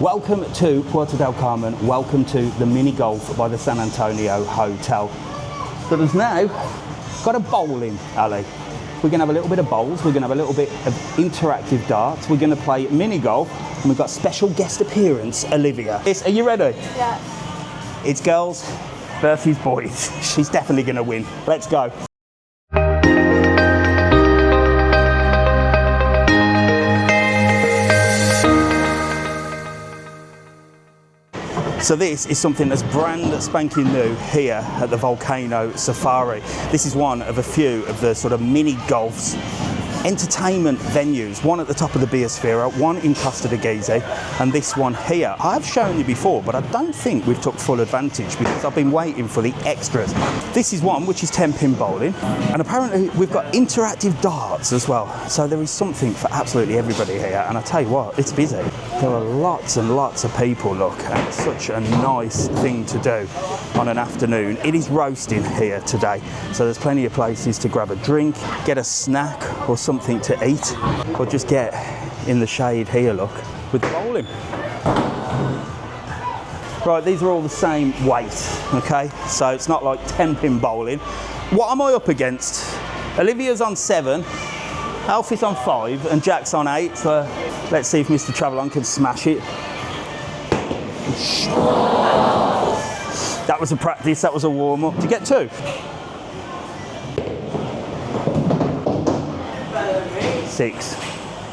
Welcome to Puerto del Carmen, welcome to the Mini Golf by the San Antonio Hotel that has now got a bowling alley. We're going to have a little bit of bowls, we're going to have a little bit of interactive darts, we're going to play mini golf, and we've got special guest appearance, Olivia. Are you ready? Yeah. It's girls versus boys. She's definitely going to win. Let's go. So this is something that's brand spanking new here at the Volcano Safari. This is one of a few of the sort of mini golf's entertainment venues, one at the top of the Biosphere, one in Costa de Gezi, and this one here. I've shown you before, but I don't think we've took full advantage because I've been waiting for the extras. This is one which is 10-pin bowling, and apparently we've got interactive darts as well. So there is something for absolutely everybody here, and I tell you what, it's busy. There are lots and lots of people, look, and it's such a nice thing to do on an afternoon. It is roasting here today, so there's plenty of places to grab a drink, get a snack or something to eat, or just get in the shade here, look, with the bowling. Right, these are all the same weight, okay? So it's not like 10-pin bowling. What am I up against? Olivia's on 7, Alfie's on 5, and Jack's on 8. So let's see if Mr. TravelON can smash it. That was a practice, that was a warm-up. Did you get 2? 6.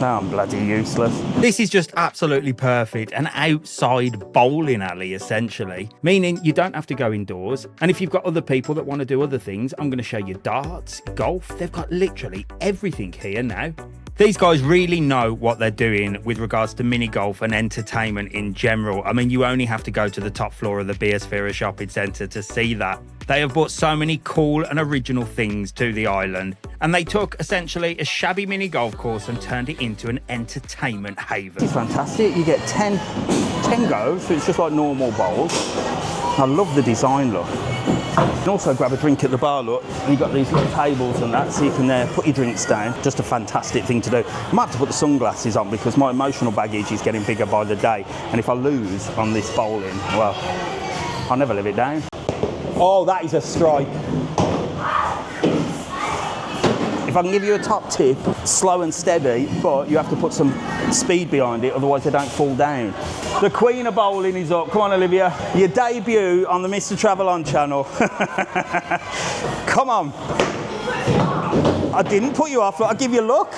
No, I'm bloody useless. This is just absolutely perfect. An outside bowling alley, essentially. Meaning you don't have to go indoors. And if you've got other people that want to do other things, I'm going to show you darts, golf. They've got literally everything here now. These guys really know what they're doing with regards to mini golf and entertainment in general. I mean, you only have to go to the top floor of the Biosphere shopping centre to see that. They have brought so many cool and original things to the island, and they took essentially a shabby mini golf course and turned it into an entertainment haven. It's fantastic. You get 10 goes, so it's just like normal bowls. I love the design, look. You can also grab a drink at the bar, look, and you've got these little tables and that, so you can put your drinks down. Just a fantastic thing to do. I might have to put the sunglasses on because my emotional baggage is getting bigger by the day, and if I lose on this bowling, well, I'll never live it down. Oh, that is a strike. If I can give you a top tip, slow and steady, but you have to put some speed behind it, otherwise they don't fall down. The queen of bowling is up. Come on, Olivia. Your debut on the Mr. TravelON channel. Come on. I didn't put you off. I'll give you luck.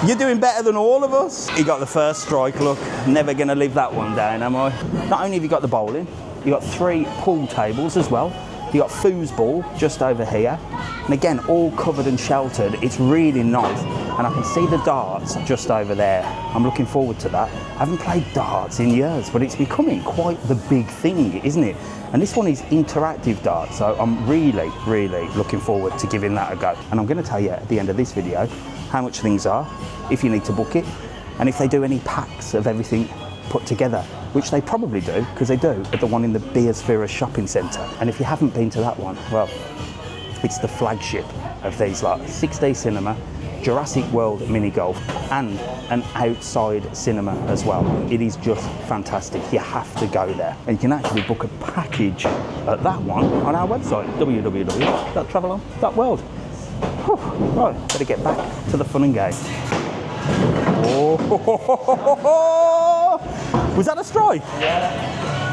You're doing better than all of us. You got the first strike, look. Never going to live that one down, am I? Not only have you got the bowling, you got 3 pool tables as well. You got foosball just over here. And again, all covered and sheltered. It's really nice. And I can see the darts just over there. I'm looking forward to that. I haven't played darts in years, but it's becoming quite the big thing, isn't it? And this one is interactive darts, so I'm really, really looking forward to giving that a go. And I'm going to tell you at the end of this video how much things are, if you need to book it, and if they do any packs of everything put together, which they probably do, because they do at the one in the Biosphere shopping centre. And if you haven't been to that one, well, it's the flagship of these, like 6D cinema, Jurassic World mini golf, and an outside cinema as well. It is just fantastic. You have to go there, and you can actually book a package at that one on our website, www.travelon.world. Right, better get back to the fun and games. Oh, was that a strike? Yeah.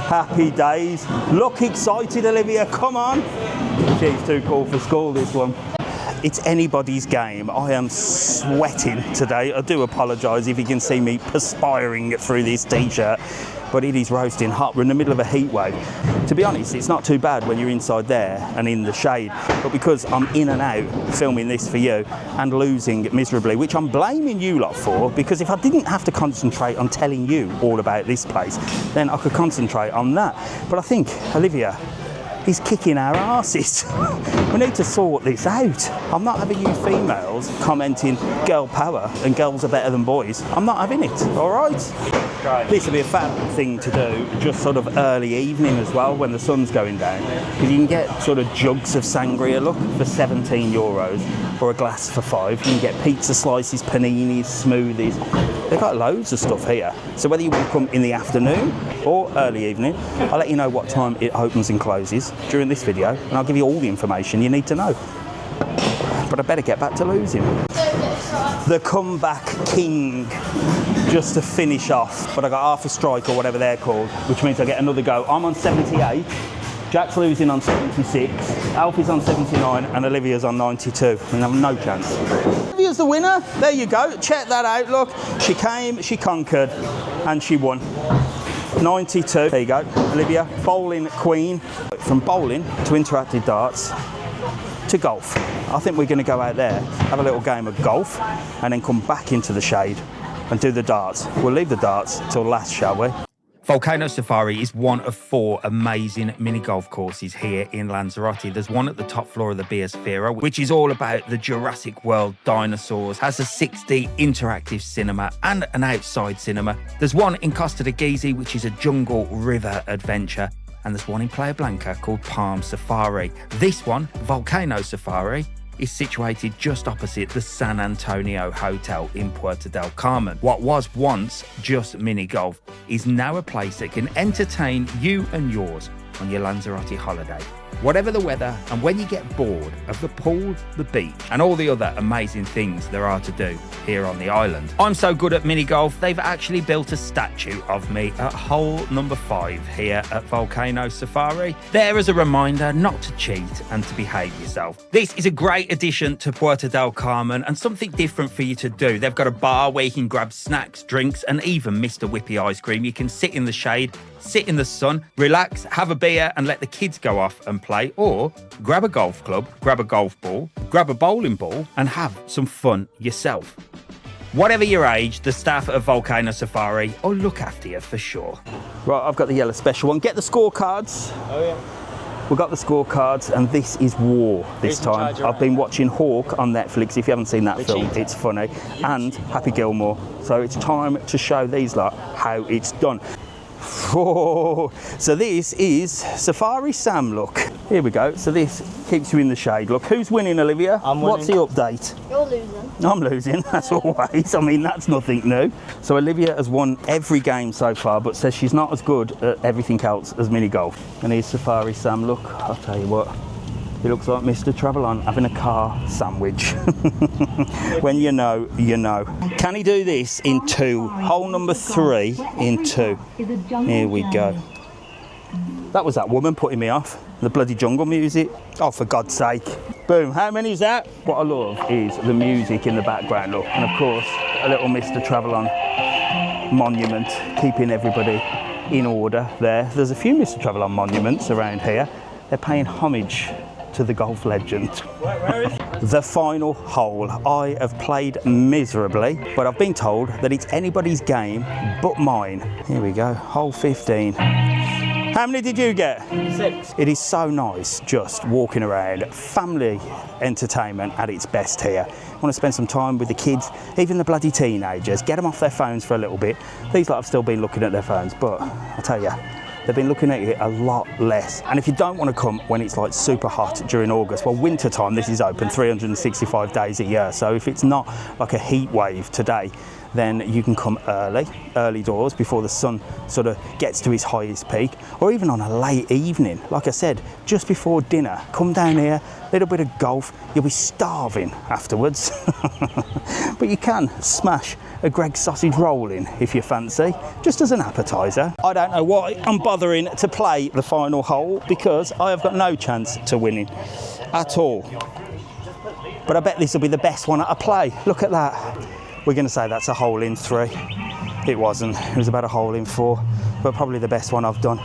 Happy days. Look excited, Olivia. Come on. She's too cool for school, this one. It's anybody's game. I am sweating today. I do apologise if you can see me perspiring through this t-shirt, but it is roasting hot. We're in the middle of a heat wave. To be honest, it's not too bad when you're inside there and in the shade, but because I'm in and out filming this for you and losing miserably, which I'm blaming you lot for, because if I didn't have to concentrate on telling you all about this place, then I could concentrate on that. But I think Olivia is kicking our asses. We need to sort this out. I'm not having you females commenting girl power and girls are better than boys. I'm not having it, all right? This would be a fab thing to do just sort of early evening as well when the sun's going down, because you can get sort of jugs of sangria, look, for €17 or a glass for £5. You can get pizza slices, paninis, smoothies. They've got loads of stuff here. So whether you want to come in the afternoon or early evening, I'll let you know what time it opens and closes during this video, and I'll give you all the information you need to know. But I better get back to losing. The comeback king, just to finish off. But I got half a strike or whatever they're called, which means I get another go. I'm on 78, Jack's losing on 76, Alfie's on 79, and Olivia's on 92. And I have no chance. Olivia's the winner. There you go. Check that out. Look, she came, she conquered, and she won. 92. There you go. Olivia, bowling queen. From bowling to interactive darts to golf. I think we're going to go out there, have a little game of golf, and then come back into the shade and do the darts. We'll leave the darts till last, shall we? Volcano Safari is one of 4 amazing mini golf courses here in Lanzarote. There's one at the top floor of the Biosfera, which is all about the Jurassic World dinosaurs, has a 6D interactive cinema and an outside cinema. There's one in Costa de Gezi, which is a jungle river adventure. And there's one in Playa Blanca called Palm Safari. This one, Volcano Safari, is situated just opposite the San Antonio Hotel in Puerto del Carmen. What was once just mini golf is now a place that can entertain you and yours on your Lanzarote holiday. Whatever the weather, and when you get bored of the pool, the beach, and all the other amazing things there are to do here on the island. I'm so good at mini golf, they've actually built a statue of me at hole number 5 here at Volcano Safari. There as a reminder not to cheat and to behave yourself. This is a great addition to Puerto del Carmen and something different for you to do. They've got a bar where you can grab snacks, drinks, and even Mr. Whippy ice cream. You can sit in the shade, sit in the sun, relax, have a beer, and let the kids go off and play, or grab a golf club, grab a golf ball, grab a bowling ball, and have some fun yourself. Whatever your age, the staff at Volcano Safari will look after you for sure. Right, I've got the yellow special one. Get the scorecards. Oh yeah. We've got the scorecards, and this is war this time. I've been watching Hawk on Netflix. If you haven't seen that film, it's funny. And Happy Gilmore. So it's time to show these lot how it's done. Oh, so this is Safari Sam, look. Here we go. So this keeps you in the shade. Look, who's winning, Olivia? I'm winning. What's the update? You're losing. I'm losing, as always. I mean, that's nothing new. So Olivia has won every game so far, but says she's not as good at everything else as mini golf. And here's Safari Sam, look. I'll tell you what. He looks like Mr. TravelON having a car sandwich. When you know, you know. Can he do this in 2? Hole number 3 in 2. Here we go. That was that woman putting me off. The bloody jungle music. Oh, for God's sake. Boom. How many is that? What I love is the music in the background, look. And of course, a little Mr. TravelON monument, keeping everybody in order there. There's a few Mr. TravelON monuments around here. They're paying homage to the golf legend. Where is it? The final hole. I have played miserably, but I've been told that it's anybody's game but mine. Here we go, hole 15. How many did you get? 6. It is so nice just walking around. Family entertainment at its best here. I want to spend some time with the kids, even the bloody teenagers, get them off their phones for a little bit. These lot have still been looking at their phones, but I tell you, they've been looking at it a lot less. And if you don't want to come when it's like super hot during August, well, winter time, this is open 365 days a year. So if it's not like a heat wave today, then you can come early doors before the sun sort of gets to its highest peak, or even on a late evening. Like I said, just before dinner, come down here, a little bit of golf, you'll be starving afterwards. But you can smash a Greggs sausage roll in if you fancy, just as an appetizer. I don't know why I'm bothering to play the final hole, because I have got no chance to winning at all. But I bet this will be the best one I play. Look at that. We're going to say that's a hole in 3. It wasn't. It was about a hole in 4, but probably the best one I've done.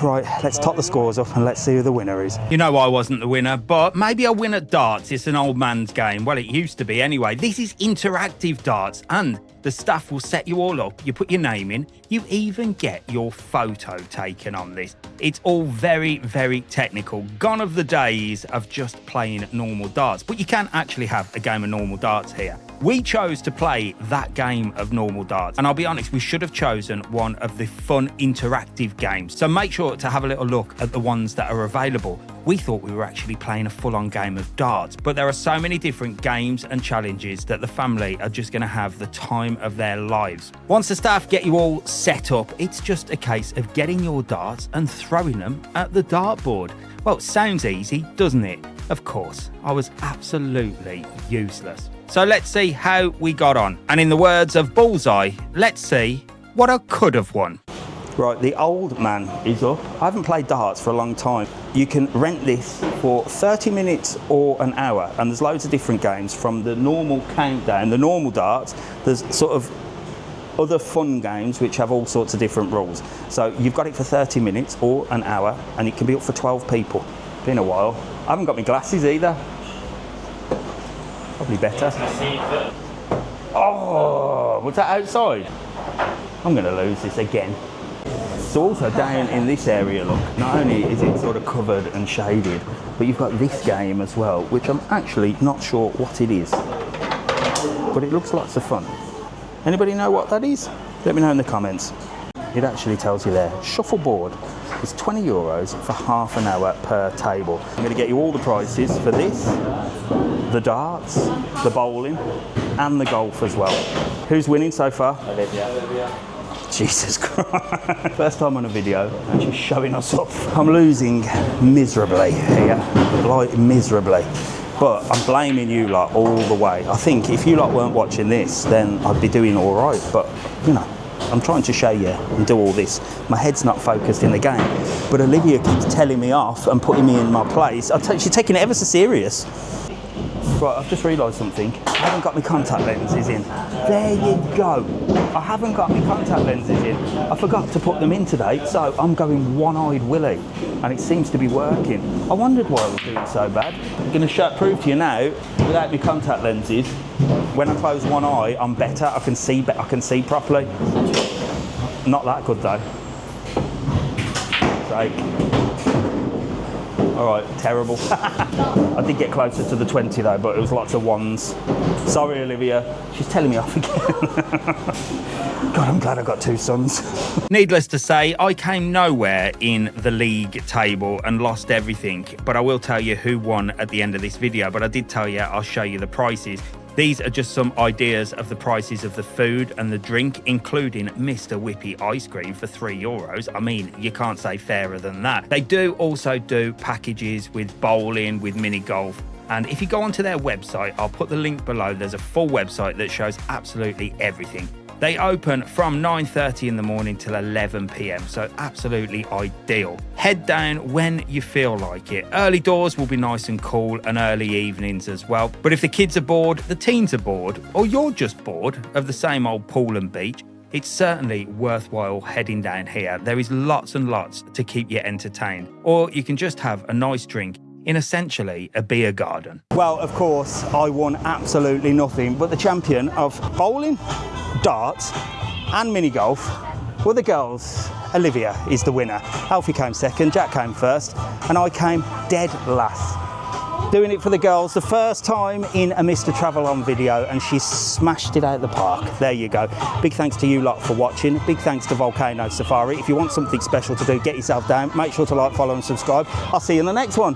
Right, let's top the scores up and let's see who the winner is. You know I wasn't the winner, but maybe I'll win at darts. It's an old man's game. Well, it used to be anyway. This is interactive darts, and the staff will set you all up. You put your name in. You even get your photo taken on this. It's all very, very technical. Gone are the days of just playing normal darts, but you can actually have a game of normal darts here. We chose to play that game of normal darts, and I'll be honest, we should have chosen one of the fun interactive games. So make sure to have a little look at the ones that are available. We thought we were actually playing a full-on game of darts, but there are so many different games and challenges that the family are just going to have the time of their lives. Once the staff get you all set up, it's just a case of getting your darts and throwing them at the dartboard. Well, it sounds easy, doesn't it? Of course, I was absolutely useless. So let's see how we got on. And in the words of Bullseye, let's see what I could have won. Right, the old man is up. I haven't played darts for a long time. You can rent this for 30 minutes or an hour, and there's loads of different games from the normal countdown, the normal darts. There's sort of other fun games which have all sorts of different rules. So you've got it for 30 minutes or an hour, and it can be up for 12 people. Been a while. I haven't got my glasses either. Probably better. Oh, was that outside? I'm going to lose this again. So also down in this area, look, not only is it sort of covered and shaded, but you've got this game as well, which I'm actually not sure what it is, but it looks lots of fun. Anybody know what that is? Let me know in the comments. It actually tells you there. Shuffleboard is €20 for half an hour per table. I'm going to get you all the prices for this, the darts, the bowling, and the golf as well. Who's winning so far? Olivia. Jesus Christ. First time on a video and she's showing us off. I'm losing miserably here, like miserably. But I'm blaming you lot all the way. I think if you lot weren't watching this, then I'd be doing all right. But, you know, I'm trying to show you and do all this. My head's not focused in the game. But Olivia keeps telling me off and putting me in my place. She's taking it ever so serious. Right, I've just realised something. I haven't got my contact lenses in. There you go. I haven't got my contact lenses in. I forgot to put them in today, so I'm going one-eyed Willy, and it seems to be working. I wondered why I was doing so bad. I'm going to prove to you now, without my contact lenses, when I close one eye, I'm better. I can see properly. Not that good though. All right, terrible. I did get closer to the 20 though, but it was lots of ones. Sorry, Olivia. She's telling me off again. God, I'm glad I got two sons. Needless to say, I came nowhere in the league table and lost everything, but I will tell you who won at the end of this video. But I did tell you I'll show you the prices. These are just some ideas of the prices of the food and the drink, including Mr. Whippy ice cream for €3. I mean, you can't say fairer than that. They do also do packages with bowling, with mini golf. And if you go onto their website, I'll put the link below. There's a full website that shows absolutely everything. They open from 9:30 in the morning till 11 p.m, so absolutely ideal. Head down when you feel like it. Early doors will be nice and cool, and early evenings as well. But if the kids are bored, the teens are bored, or you're just bored of the same old pool and beach, it's certainly worthwhile heading down here. There is lots and lots to keep you entertained. Or you can just have a nice drink in essentially a beer garden. Well, of course, I won absolutely nothing, but the champion of bowling, darts and mini golf were the girls. Olivia is the winner. Alfie came second, Jack came first, and I came dead last. Doing it for the girls, the first time in a Mr. TravelON video, and she smashed it out the park. There you go. Big thanks to you lot for watching. Big thanks to Volcano Safari. If you want something special to do, get yourself down. Make sure to like, follow and subscribe. I'll see you in the next one.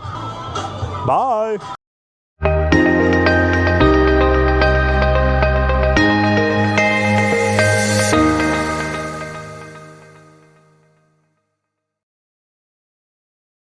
Bye.